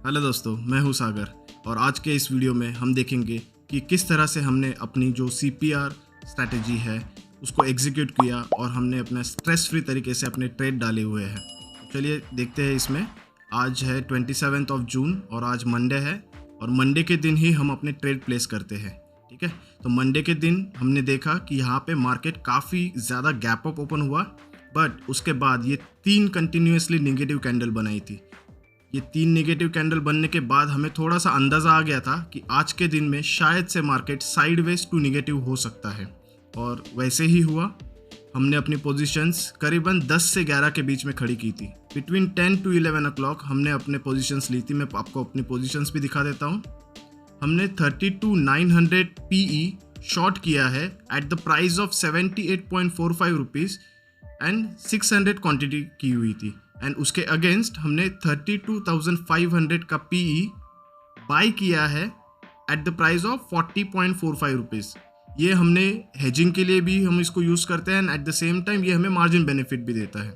Hello दोस्तों, मैं हूं सागर और आज के इस वीडियो में हम देखेंगे कि किस तरह से हमने अपनी जो CPR स्ट्रैटेजी है उसको एग्जीक्यूट किया और हमने अपना स्ट्रेस फ्री तरीके से अपने ट्रेड डाले हुए हैं। चलिए देखते हैं इसमें। आज है 27 जून और आज मंडे है और मंडे के दिन ही हम अपने ट्रेड प्लेस करते हैं। ठीक है, तो मंडे के दिन हमने देखा कि यहाँ पे मार्केट काफ़ी ज़्यादा गैप अप ओपन हुआ, बट उसके बाद ये 3 कंटिन्यूसली नेगेटिव कैंडल बनाई थी। ये 3 नेगेटिव कैंडल बनने के बाद हमें थोड़ा सा अंदाज़ा आ गया था कि आज के दिन में शायद से मार्केट साइडवेज टू नेगेटिव हो सकता है, और वैसे ही हुआ। हमने अपनी पोजीशंस करीबन 10 से 11 के बीच में खड़ी की थी। बिटवीन 10 to 11 o'clock हमने अपने पोजीशंस ली थी। मैं आपको अपनी पोजीशंस भी दिखा देता हूँ। हमने 32,900 PE शॉर्ट किया है at the price of 78.45 rupees and 600 quantity की हुई थी। एंड उसके अगेंस्ट हमने 32,500 का PE बाई किया है at the price of 40.45 rupees. ये हमने हेजिंग के लिए भी हम इसको यूज़ करते हैं and at the same time ये हमें मार्जिन बेनिफिट भी देता है।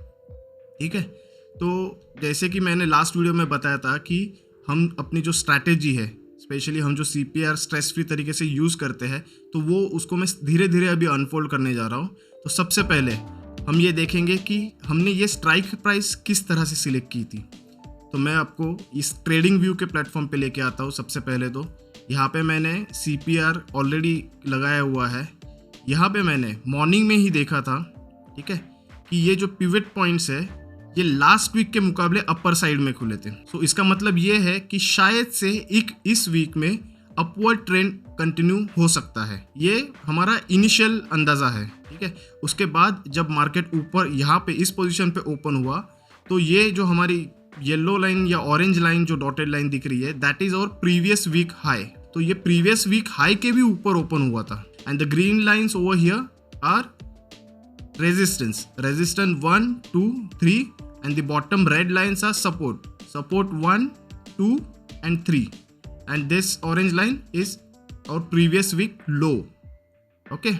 ठीक है, तो जैसे कि मैंने लास्ट वीडियो में बताया था कि हम अपनी जो स्ट्रैटेजी है, स्पेशली हम जो CPR स्ट्रेस फ्री तरीके से यूज़ करते हैं, तो वो उसको मैं धीरे धीरे अभी अनफोल्ड करने जा रहा हूँ। तो सबसे पहले हम ये देखेंगे कि हमने ये स्ट्राइक प्राइस किस तरह से सिलेक्ट की थी। तो मैं आपको इस ट्रेडिंग व्यू के प्लेटफॉर्म पे लेके आता हूँ। सबसे पहले तो यहाँ पे मैंने CPR ऑलरेडी लगाया हुआ है। यहाँ पे मैंने मॉर्निंग में ही देखा था, ठीक है, कि ये जो पिवट पॉइंट्स है ये लास्ट वीक के मुकाबले अपर साइड में खुले थे। सो इसका मतलब ये है कि शायद से इस वीक में अपवर्ड ट्रेंड कंटिन्यू हो सकता है। ये हमारा इनिशियल अंदाज़ा है। ठीक है, उसके बाद जब मार्केट ऊपर यहाँ पे इस पोजीशन पे ओपन हुआ, तो ये जो हमारी येलो लाइन या ऑरेंज लाइन जो डॉटेड लाइन दिख रही है, that is our previous week high. तो ये प्रीवियस वीक हाई के भी ऊपर ओपन हुआ था। And the green lines over here are resistance 1, 2, 3 and the bottom red lines are support 1, 2 and 3 and this orange line is our previous week low. Okay,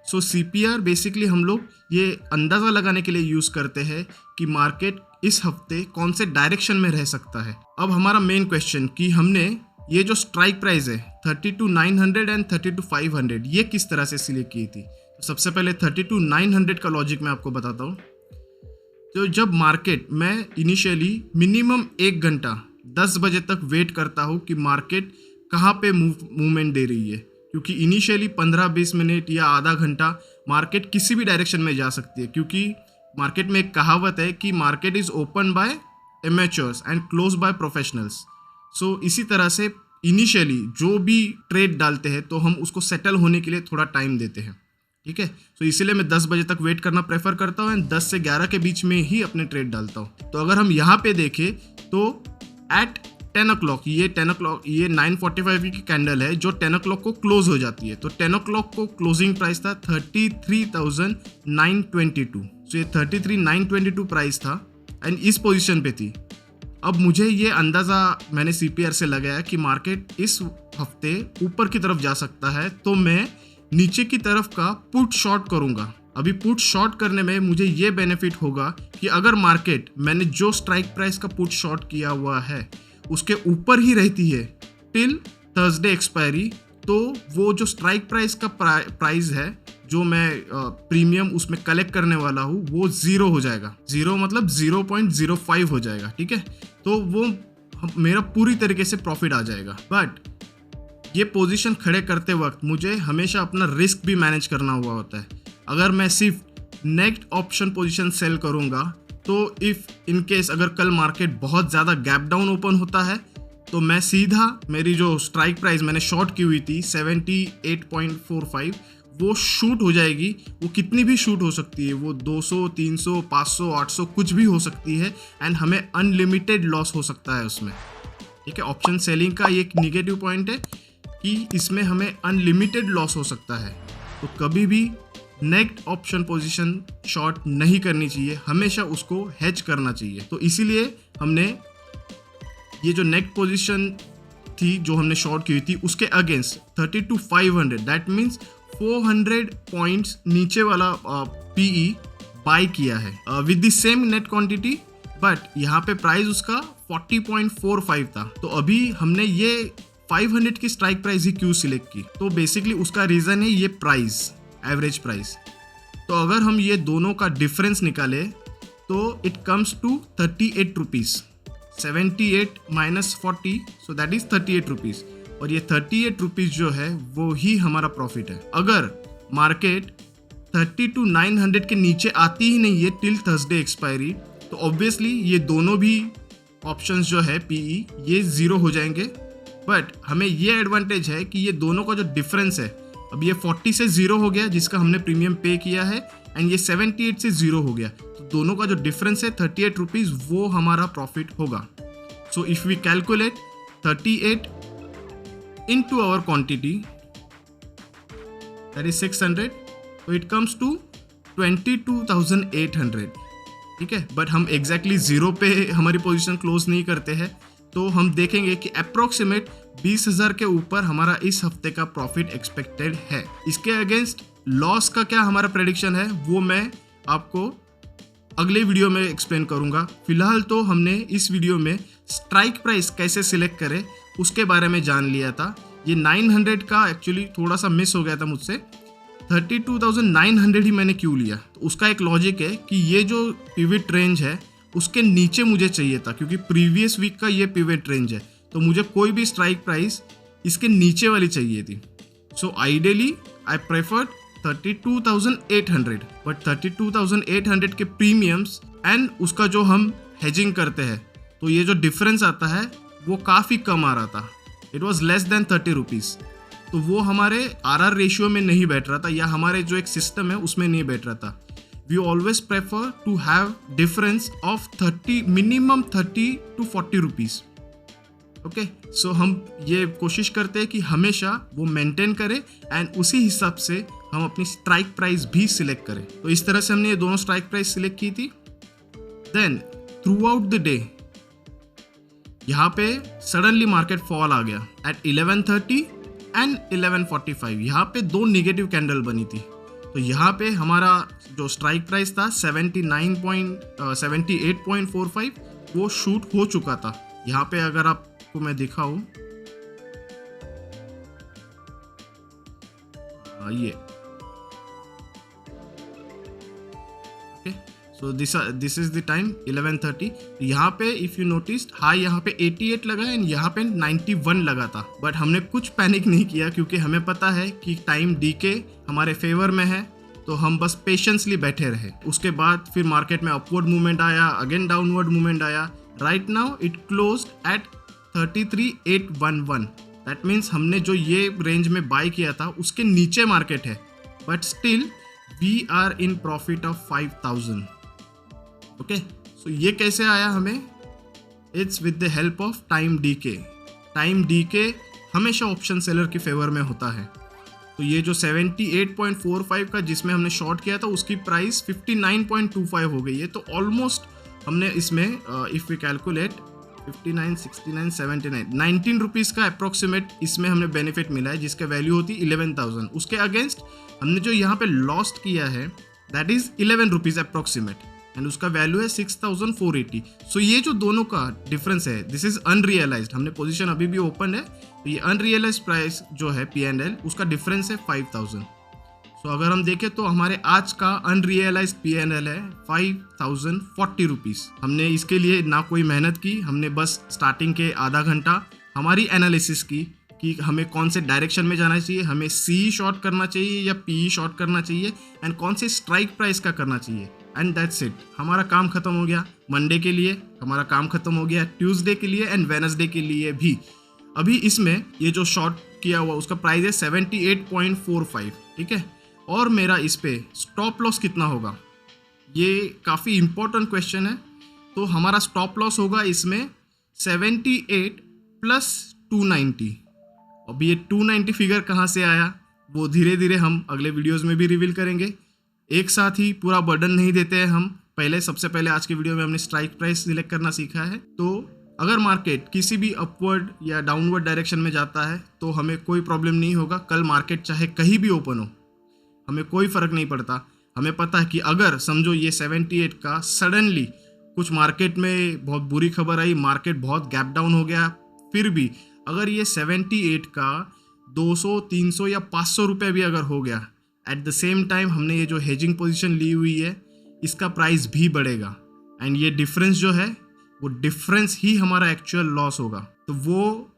so CPR basically हम लोग ये अंदाज़ा लगाने के लिए यूज़ करते हैं कि मार्केट इस हफ्ते कौन से डायरेक्शन में रह सकता है। अब हमारा मेन क्वेश्चन कि हमने ये जो स्ट्राइक प्राइस है 32,900 एंड 32,500 ये किस तरह से सिलेक्ट की थी। तो सबसे पहले 32,900 का लॉजिक मैं आपको बताता हूँ। तो जब मार्केट मैं इनिशियली मिनिमम 1 घंटा 10 बजे तक वेट करता हूँ कि मार्केट कहाँ पे मूवमेंट दे रही है, क्योंकि इनिशियली 15-20 मिनट या आधा घंटा मार्केट किसी भी डायरेक्शन में जा सकती है, क्योंकि मार्केट में एक कहावत है कि market is open by amateurs and close by professionals. So इसी तरह से इनिशियली जो भी ट्रेड डालते हैं तो हम उसको सेटल होने के लिए थोड़ा टाइम देते हैं। ठीक है, तो इसीलिए मैं 10 बजे तक वेट करना प्रेफर करता हूँ एंड 10 से 11 के बीच में ही अपने ट्रेड डालता हूँ। तो अगर हम यहाँ पे देखें तो एट 10 o'clock ये 9:45 की कैंडल है जो 10 o'clock को क्लोज हो जाती है। तो 10 o'clock को क्लोजिंग प्राइस था 33,922। सो ये 33,922 प्राइस था एंड इस पोजीशन पे थी। अब मुझे ये अंदाज़ा मैंने CPR से लगाया कि मार्केट इस हफ्ते ऊपर की तरफ जा सकता है, तो मैं नीचे की तरफ का पुट शॉर्ट करूंगा। अभी पुट शॉर्ट करने में मुझे ये बेनिफिट होगा कि अगर मार्केट मैंने जो स्ट्राइक प्राइस का पुट शॉर्ट किया हुआ है उसके ऊपर ही रहती है टिल थर्सडे एक्सपायरी, तो वो जो स्ट्राइक प्राइस का प्राइस है जो मैं प्रीमियम उसमें कलेक्ट करने वाला हूँ वो 0 हो जाएगा। 0 मतलब 0.05 हो जाएगा। ठीक है, तो वो मेरा पूरी तरीके से प्रॉफिट आ जाएगा। बट ये पोजीशन खड़े करते वक्त मुझे हमेशा अपना रिस्क भी मैनेज करना हुआ होता है। अगर मैं सिर्फ नेक्स्ट ऑप्शन पोजीशन सेल करूँगा तो इफ़ इन केस अगर कल मार्केट बहुत ज़्यादा गैप डाउन ओपन होता है तो मैं सीधा मेरी जो स्ट्राइक प्राइस मैंने शॉर्ट की हुई थी 78.45 वो शूट हो जाएगी। वो कितनी भी शूट हो सकती है, वो 200, 300, 500, 800 कुछ भी हो सकती है एंड हमें अनलिमिटेड लॉस हो सकता है उसमें। ठीक है, ऑप्शन सेलिंग का ये एक निगेटिव पॉइंट है कि इसमें हमें अनलिमिटेड लॉस हो सकता है। तो कभी भी नेक्स्ट ऑप्शन पोजीशन शॉर्ट नहीं करनी चाहिए, हमेशा उसको हेज करना चाहिए। तो इसीलिए हमने ये जो नेक्स्ट पोजीशन थी जो हमने शॉर्ट की हुई थी उसके अगेंस्ट 32,500 दैट मीन्स 400 पॉइंट्स नीचे वाला PE बाय किया है with the same net quantity but यहाँ पे प्राइस उसका 40.45 था। तो अभी हमने ये 500 की स्ट्राइक प्राइस ही क्यों सिलेक्ट की? तो बेसिकली उसका रीज़न है ये प्राइस, एवरेज प्राइस। तो अगर हम ये दोनों का डिफरेंस निकाले तो it comes to 38 rupees. 78 minus 40, so that is 38 rupees. और ये 38 रुपीज़ जो है वो ही हमारा प्रॉफिट है। अगर मार्केट 32,900 के नीचे आती ही नहीं है टिल थर्सडे एक्सपायरी, तो ऑब्वियसली ये दोनों भी ऑप्शंस जो है पीई ये ज़ीरो हो जाएंगे। बट हमें ये एडवांटेज है कि ये दोनों का जो डिफरेंस है, अब ये 40 से ज़ीरो हो गया जिसका हमने प्रीमियम पे किया है, एंड ये 78 से ज़ीरो हो गया। तो दोनों का जो डिफरेंस है 38 रुपीज़, वो हमारा प्रॉफिट होगा। So if we calculate 38 into our quantity, that is 600, so it comes to 22,800। ठीक है, बट हम एग्जैक्टली ज़ीरो पे हमारी पोजीशन क्लोज नहीं करते हैं, तो हम देखेंगे कि अप्रोक्सीमेट 20,000 के ऊपर हमारा इस हफ्ते का प्रॉफिट एक्सपेक्टेड है। इसके अगेंस्ट लॉस का क्या हमारा प्रेडिक्शन है वो मैं आपको अगले वीडियो में एक्सप्लेन करूंगा। फिलहाल तो हमने इस वीडियो में स्ट्राइक प्राइस कैसे सिलेक्ट करें उसके बारे में जान लिया था। ये 900 का एक्चुअली थोड़ा सा मिस हो गया था मुझसे, 32,900 ही मैंने क्यों लिया? तो उसका एक लॉजिक है कि ये जो पिवट रेंज है उसके नीचे मुझे चाहिए था, क्योंकि प्रीवियस वीक का ये पिवट रेंज है, तो मुझे कोई भी स्ट्राइक प्राइस इसके नीचे वाली चाहिए थी। So ideally I preferred 32,800, but 32,800 के प्रीमियम्स एंड उसका जो हम हेजिंग करते हैं, तो ये जो डिफरेंस आता है वो काफ़ी कम आ रहा था। It was less than 30 rupees. तो वो हमारे RR रेशियो में नहीं बैठ रहा था, या हमारे जो एक सिस्टम है उसमें नहीं बैठ रहा था। We always prefer to have difference of 30, minimum 30 to 40 rupees. Okay, so हम ये कोशिश करते हैं कि हमेशा वो मेंटेन करें एंड उसी हिसाब से हम अपनी स्ट्राइक प्राइस भी सिलेक्ट करें। तो इस तरह से हमने ये दोनों स्ट्राइक प्राइस सिलेक्ट की थी। Then throughout the day यहाँ पे सडनली मार्केट फॉल आ गया एट 11:30 एंड 11:45। यहाँ पे दो नेगेटिव कैंडल बनी थी, तो यहाँ पे हमारा जो स्ट्राइक प्राइस था 78.45 वो शूट हो चुका था। यहाँ पे अगर आपको मैं दिखाऊं, ये so this is the time 11:30। यहाँ पे इफ़ यू नोटिस्ड हाई यहाँ पे 88 लगा एंड यहाँ पे 91 लगा था, बट हमने कुछ पैनिक नहीं किया क्योंकि हमें पता है कि टाइम डीके हमारे फेवर में है, तो हम बस पेशेंसली बैठे रहे। उसके बाद फिर मार्केट में अपवर्ड मूवमेंट आया, अगेन डाउनवर्ड मूवमेंट आया। Right now it closed eight 33,811। That means हमने जो ये रेंज में बाय किया था उसके नीचे मार्केट है, but still we are in profit of 5,000। Okay, so ये कैसे आया हमें? It's with the help of time decay. Time decay हमेशा ऑप्शन सेलर के फेवर में होता है। तो ये जो 78.45 का जिसमें हमने शॉर्ट किया था उसकी प्राइस 59.25 हो गई है। तो ऑलमोस्ट हमने इसमें इफ़ वी कैलकुलेट 59, 69, 79, 19 रुपीज़ का अप्रोक्सीमेट इसमें हमने बेनिफिट मिला है, जिसका वैल्यू होती 11,000। उसके अगेंस्ट हमने जो यहाँ पे लॉस्ट किया है that is 11 rupees approximate, and उसका वैल्यू है 6,480। सो ये जो दोनों का डिफरेंस है दिस इज अनरियलाइज्ड। हमने पोजीशन अभी भी ओपन है, तो ये अनरियलाइज्ड प्राइस जो है P&L उसका डिफरेंस है 5,000। सो अगर हम देखें तो हमारे आज का अनरियलाइज्ड P&L है 5,040 रुपीज़। हमने इसके लिए ना कोई मेहनत की, हमने बस स्टार्टिंग के आधा घंटा हमारी एनालिसिस की कि हमें कौन से डायरेक्शन में जाना चाहिए, हमें CE शॉर्ट करना चाहिए या PE शॉर्ट करना चाहिए, एंड कौन से स्ट्राइक प्राइस का करना चाहिए, एंड दैट्स इट। हमारा काम खत्म हो गया। मंडे के लिए हमारा काम खत्म हो गया, ट्यूसडे के लिए एंड वेडनेसडे के लिए भी। अभी इसमें ये जो शॉर्ट किया हुआ उसका प्राइस है 78.45, ठीक है। और मेरा इस पे स्टॉप लॉस कितना होगा, ये काफ़ी इंपॉर्टेंट क्वेश्चन है। तो हमारा स्टॉप लॉस होगा इसमें 78 प्लस 290। अभी ये 290 फिगर कहाँ से आया वो धीरे धीरे हम अगले वीडियोस में भी रिवील करेंगे। एक साथ ही पूरा बर्डन नहीं देते हैं हम। सबसे पहले आज के वीडियो में हमने स्ट्राइक प्राइस सिलेक्ट करना सीखा है। तो अगर मार्केट किसी भी अपवर्ड या डाउनवर्ड डायरेक्शन में जाता है तो हमें कोई प्रॉब्लम नहीं होगा। कल मार्केट चाहे कहीं भी ओपन हो, हमें कोई फ़र्क नहीं पड़ता। हमें पता है कि अगर समझो ये 78 का सडनली कुछ मार्केट में बहुत बुरी खबर आई, मार्केट बहुत गैप डाउन हो गया, फिर भी अगर ये 78 का 200, 300 या 500 रुपये भी अगर हो गया, एट द सेम टाइम हमने ये जो हेजिंग पोजीशन ली हुई है इसका प्राइस भी बढ़ेगा, एंड ये डिफरेंस जो है वो डिफरेंस ही हमारा एक्चुअल लॉस होगा। तो वो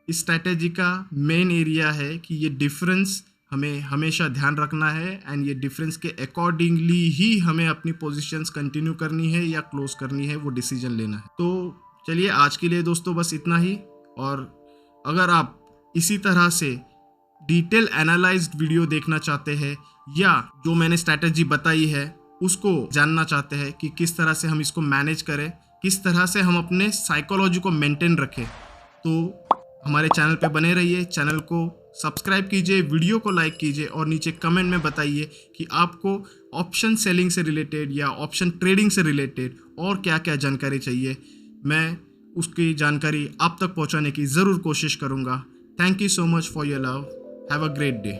इस स्ट्रैटेजी का मेन एरिया है कि ये डिफरेंस हमें हमेशा ध्यान रखना है, एंड ये डिफरेंस के अकॉर्डिंगली ही हमें अपनी पोजीशंस कंटिन्यू करनी है या क्लोज करनी है, वो डिसीजन लेना है। तो चलिए आज के लिए दोस्तों बस इतना ही, और अगर आप इसी तरह से डिटेल एनालाइज्ड वीडियो देखना चाहते हैं या जो मैंने स्ट्रैटेजी बताई है उसको जानना चाहते हैं कि किस तरह से हम इसको मैनेज करें, किस तरह से हम अपने साइकोलॉजी को मेंटेन रखें, तो हमारे चैनल पे बने रहिए। चैनल को सब्सक्राइब कीजिए, वीडियो को लाइक कीजिए और नीचे कमेंट में बताइए कि आपको ऑप्शन सेलिंग से रिलेटेड या ऑप्शन ट्रेडिंग से रिलेटेड और क्या क्या जानकारी चाहिए। मैं उसकी जानकारी आप तक पहुंचाने की ज़रूर कोशिश करूंगा। Thank you so much for your love. Have a great day.